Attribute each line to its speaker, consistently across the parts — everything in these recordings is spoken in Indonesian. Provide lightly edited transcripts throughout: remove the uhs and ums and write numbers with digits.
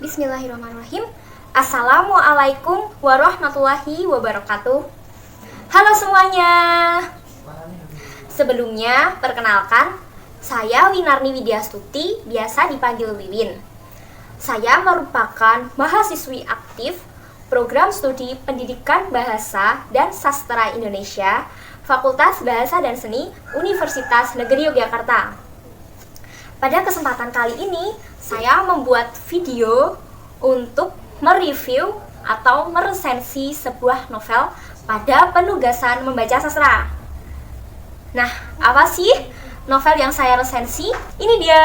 Speaker 1: Bismillahirrahmanirrahim. Assalamualaikum warahmatullahi wabarakatuh. Halo semuanya. Sebelumnya, perkenalkan, saya Winarni Widyastuti, biasa dipanggil Wiwin. Saya merupakan mahasiswi aktif Program Studi Pendidikan Bahasa dan Sastra Indonesia, Fakultas Bahasa dan Seni, Universitas Negeri Yogyakarta. Pada kesempatan kali ini, saya membuat video untuk mereview atau meresensi sebuah novel pada penugasan membaca sastra. Nah, apa sih novel yang saya resensi? Ini dia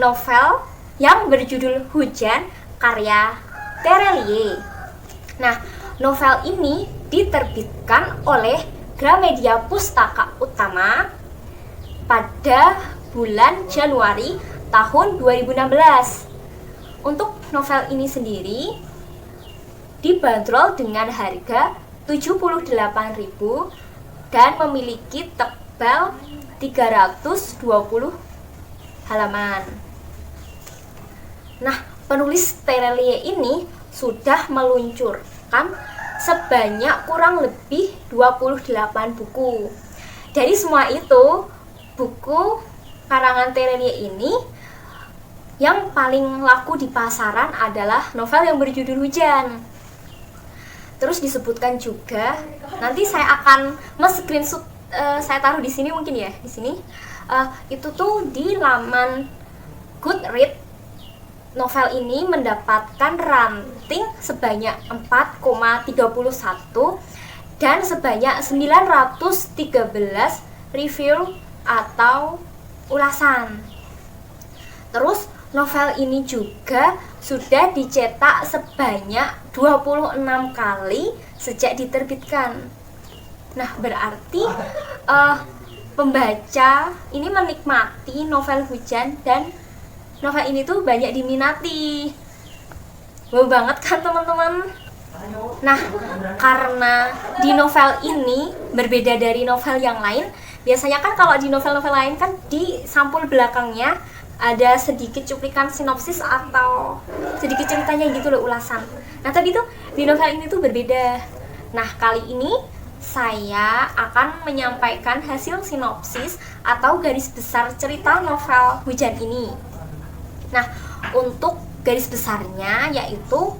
Speaker 1: novel yang berjudul Hujan karya Terelie. Nah, novel ini diterbitkan oleh Gramedia Pustaka Utama pada bulan Januari tahun 2016. Untuk novel ini sendiri dibanderol dengan harga 78.000 dan memiliki tebal 320 halaman. Nah, penulis Terelie ini sudah meluncurkan sebanyak kurang lebih 28 buku. Dari semua itu, buku karangan Terelie ini yang paling laku di pasaran adalah novel yang berjudul Hujan. Terus disebutkan juga, nanti saya akan screenshot, saya taruh di sini mungkin ya, di sini. Itu tuh di laman Goodreads. Novel ini mendapatkan ranting sebanyak 4,31 dan sebanyak 913 review atau ulasan. Terus novel ini juga sudah dicetak sebanyak 26 kali sejak diterbitkan. Nah, berarti pembaca ini menikmati novel Hujan dan novel ini tuh banyak diminati. Wow banget kan teman-teman? Nah, karena di novel ini berbeda dari novel yang lain. Biasanya kan kalau di novel-novel lain kan di sampul belakangnya ada sedikit cuplikan sinopsis atau sedikit ceritanya gitu loh, ulasan. Nah, tapi tuh di novel ini tuh berbeda. Nah, kali ini saya akan menyampaikan hasil sinopsis atau garis besar cerita novel Hujan ini. Nah, untuk garis besarnya yaitu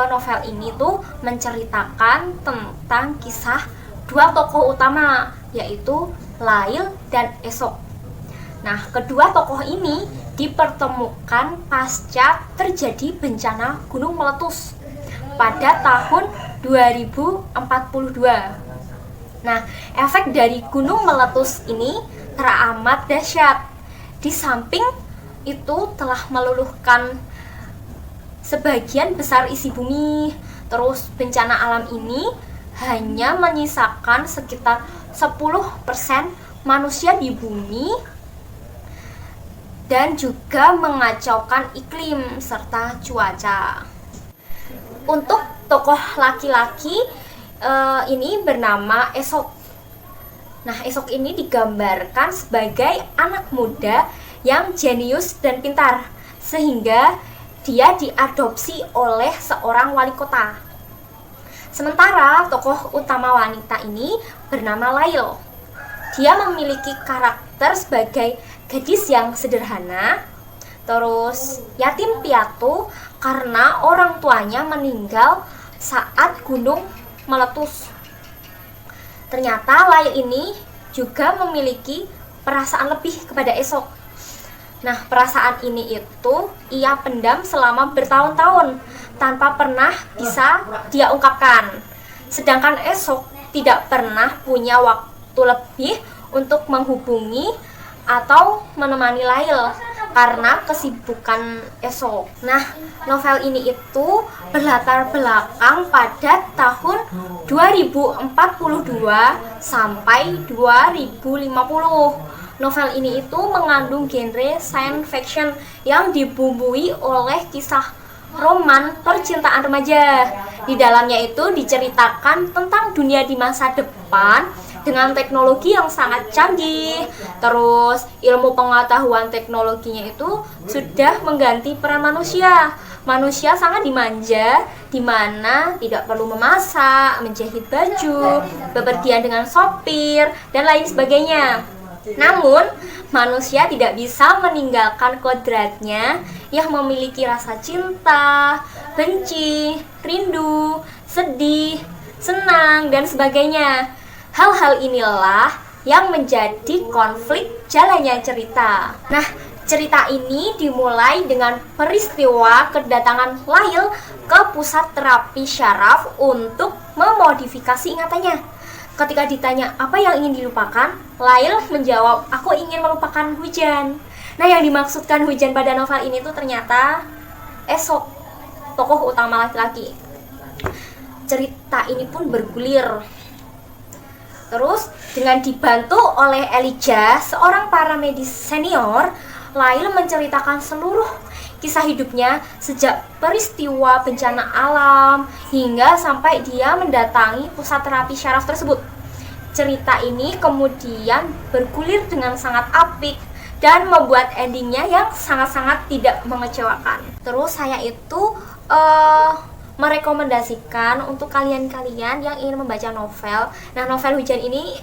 Speaker 1: novel ini tuh menceritakan tentang kisah dua tokoh utama, yaitu Lail dan Esok. Nah, kedua tokoh ini dipertemukan pasca terjadi bencana gunung meletus pada tahun 2042. Nah, efek dari gunung meletus ini teramat dahsyat. Di samping itu telah meluluhkan sebagian besar isi bumi. Terus bencana alam ini hanya menyisakan sekitar 10% manusia di bumi dan juga mengacaukan iklim serta cuaca. Untuk tokoh laki-laki ini bernama Esok. Nah, Esok ini digambarkan sebagai anak muda yang jenius dan pintar, sehingga dia diadopsi oleh seorang wali kota. Sementara tokoh utama wanita ini bernama Lail. Dia memiliki karakter sebagai gadis yang sederhana, terus yatim piatu karena orang tuanya meninggal saat gunung meletus. Ternyata Lail ini juga memiliki perasaan lebih kepada Esok. Nah, perasaan ini itu ia pendam selama bertahun-tahun tanpa pernah bisa dia ungkapkan. Sedangkan Esok tidak pernah punya waktu lebih untuk menghubungi atau menemani Lail karena kesibukan Esok. Nah, novel ini itu berlatar belakang pada tahun 2042 sampai 2050. Novel ini itu mengandung genre science fiction yang dibumbui oleh kisah roman percintaan remaja. Di dalamnya itu diceritakan tentang dunia di masa depan dengan teknologi yang sangat canggih. Terus ilmu pengetahuan teknologinya itu sudah mengganti peran manusia. Manusia sangat dimanja, di mana tidak perlu memasak, menjahit baju, bepergian dengan sopir, dan lain sebagainya. Namun, manusia tidak bisa meninggalkan kodratnya yang memiliki rasa cinta, benci, rindu, sedih, senang, dan sebagainya. Hal-hal inilah yang menjadi konflik jalannya cerita. Nah, cerita ini dimulai dengan peristiwa kedatangan Lail ke pusat terapi syaraf untuk memodifikasi ingatannya. Ketika ditanya apa yang ingin dilupakan, Lail menjawab, aku ingin melupakan hujan. Nah, yang dimaksudkan hujan pada novel ini tuh ternyata Esop, tokoh utama laki-laki. Cerita ini pun bergulir. Terus dengan dibantu oleh Elijah, seorang paramedis senior, Lail menceritakan seluruh kisah hidupnya sejak peristiwa bencana alam hingga sampai dia mendatangi pusat terapi syaraf tersebut. Cerita ini kemudian bergulir dengan sangat apik dan membuat endingnya yang sangat-sangat tidak mengecewakan. Terus saya itu merekomendasikan untuk kalian-kalian yang ingin membaca novel. Nah, novel Hujan ini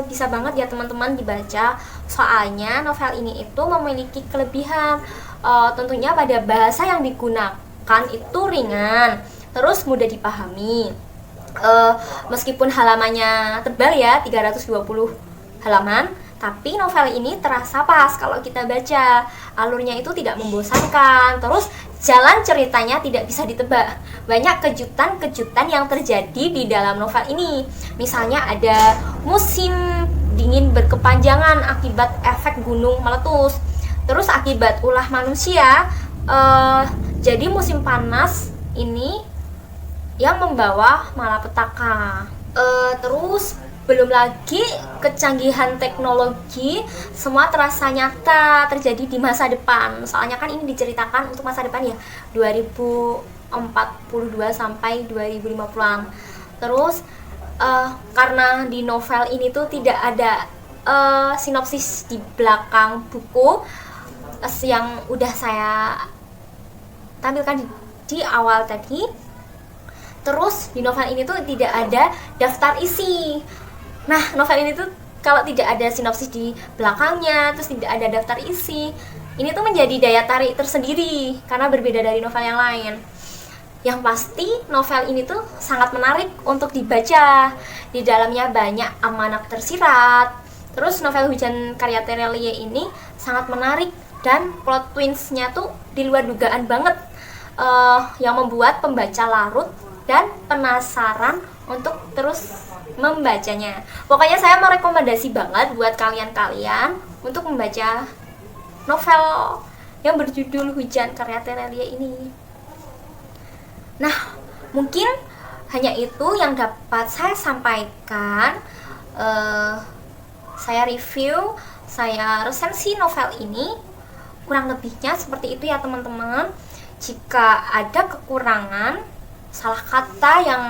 Speaker 1: bisa banget ya teman-teman dibaca, soalnya novel ini itu memiliki kelebihan tentunya pada bahasa yang digunakan itu ringan, terus mudah dipahami. Meskipun halamannya tebal ya, 320 halaman, tapi novel ini terasa pas kalau kita baca. Alurnya itu tidak membosankan, terus jalan ceritanya tidak bisa ditebak. Banyak kejutan-kejutan yang terjadi di dalam novel ini. Misalnya ada musim dingin berkepanjangan akibat efek gunung meletus. Terus akibat ulah manusia, jadi musim panas ini yang membawa malapetaka. Terus belum lagi kecanggihan teknologi, semua terasa nyata terjadi di masa depan. Soalnya kan ini diceritakan untuk masa depan ya, 2042 sampai 2050-an. Terus karena di novel ini tuh tidak ada sinopsis di belakang buku yang udah saya tampilkan di awal tadi. Terus di novel ini tuh tidak ada daftar isi. Nah, novel ini tuh kalau tidak ada sinopsis di belakangnya, terus tidak ada daftar isi, ini tuh menjadi daya tarik tersendiri karena berbeda dari novel yang lain. Yang pasti novel ini tuh sangat menarik untuk dibaca. Di dalamnya banyak amanat tersirat. Terus novel Hujan karya Terelie ini sangat menarik dan plot twist-nya tuh di luar dugaan banget, yang membuat pembaca larut dan penasaran untuk terus membacanya. Pokoknya saya merekomendasi banget buat kalian-kalian untuk membaca novel yang berjudul Hujan karya Terelie ini. Nah, mungkin hanya itu yang dapat saya sampaikan. Saya review, saya resensi novel ini. Kurang lebihnya seperti itu ya teman-teman. Jika ada kekurangan, salah kata yang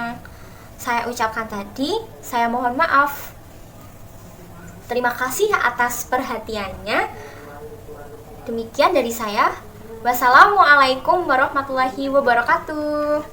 Speaker 1: saya ucapkan tadi, saya mohon maaf. Terima kasih atas perhatiannya. Demikian dari saya. Wassalamualaikum warahmatullahi wabarakatuh.